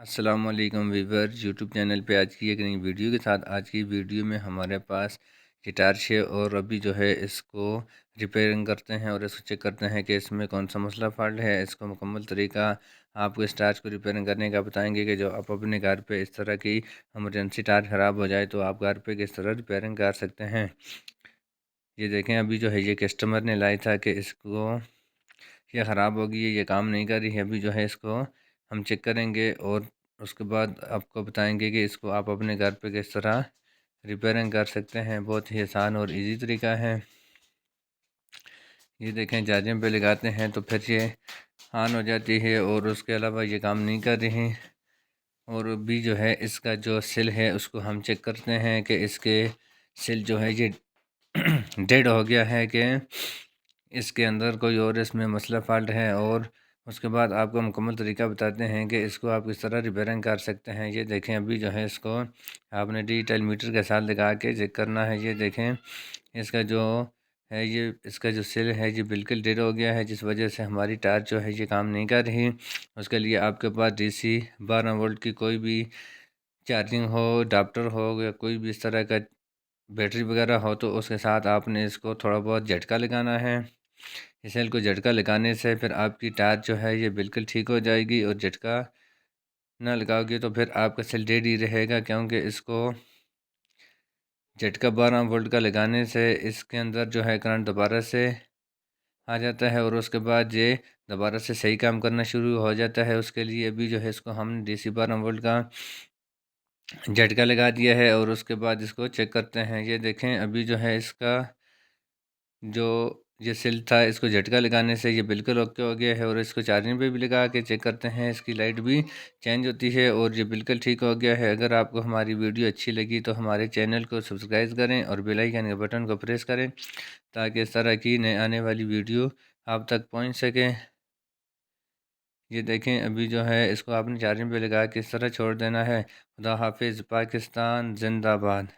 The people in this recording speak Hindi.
अस्सलामुअलैकुम वीवर्स, यूट्यूब चैनल पे आज की एक नई वीडियो के साथ। आज की वीडियो में हमारे पास गिटार है और अभी जो है इसको रिपेयरिंग करते हैं और इसको चेक करते हैं कि इसमें कौन सा मसला फॉल्ट है। इसको मुकम्मल तरीका आपको इस टार्च को रिपेयरिंग करने का बताएंगे कि जो आप अपने घर पे इस तरह की इमरजेंसी टार्च ख़राब हो जाए तो आप घर पे किस तरह रिपेयरिंग कर सकते हैं। ये देखें, अभी जो है ये कस्टमर ने लाया था कि इसको ये ख़राब हो गई है, ये काम नहीं कर रही है। अभी जो है इसको हम चेक करेंगे और उसके बाद आपको बताएंगे कि इसको आप अपने घर पे किस तरह रिपेयरिंग कर सकते हैं। बहुत ही आसान और इजी तरीका है। ये देखें, चार्जिंग पे लगाते हैं तो फिर ये ऑन हो जाती है और उसके अलावा ये काम नहीं कर रही। और भी जो है इसका जो सेल है उसको हम चेक करते हैं कि इसके सेल जो है ये डेड हो गया है कि इसके अंदर कोई और इसमें मसला फॉल्ट है। और उसके बाद आपको मुकम्मल तरीका बताते हैं कि इसको आप किस तरह रिपेयरिंग कर सकते हैं। ये देखें, अभी जो है इसको आपने डिजिटल मीटर के साथ लगा के चेक करना है। ये देखें, इसका जो है ये इसका जो सेल है ये बिल्कुल डेड हो गया है, जिस वजह से हमारी टार्च जो है ये काम नहीं कर रही। उसके लिए आपके पास DC 12 वोल्ट की कोई भी चार्जिंग हो, अडाप्टर हो या कोई भी इस तरह का बैटरी वगैरह हो तो उसके साथ आपने इसको थोड़ा बहुत झटका लगाना है। इस सेल को झटका लगाने से फिर आपकी टार्च जो है ये बिल्कुल ठीक हो जाएगी। और झटका ना लगाओगे तो फिर आपका सेल डेड ही रहेगा, क्योंकि इसको झटका 12 वोल्ट का लगाने से इसके अंदर जो है करंट दोबारा से आ जाता है और उसके बाद ये दोबारा से सही काम करना शुरू हो जाता है। उसके लिए अभी जो है इसको हमने DC 12 वोल्ट का झटका लगा दिया है और उसके बाद इसको चेक करते हैं। ये देखें, अभी जो है इसका जो ये सेल था इसको झटका लगाने से ये बिल्कुल ओके हो गया है। और इसको चार्जिंग पे भी लगा के चेक करते हैं, इसकी लाइट भी चेंज होती है और ये बिल्कुल ठीक हो गया है। अगर आपको हमारी वीडियो अच्छी लगी तो हमारे चैनल को सब्सक्राइब करें और बेल आइकन के बटन को प्रेस करें, ताकि इस तरह की नए आने वाली वीडियो आप तक पहुँच सके। ये देखें, अभी जो है इसको आपने चार्जिंग पे लगा के इस तरह छोड़ देना है। खुदा हाफिज़, पाकिस्तान जिंदाबाद।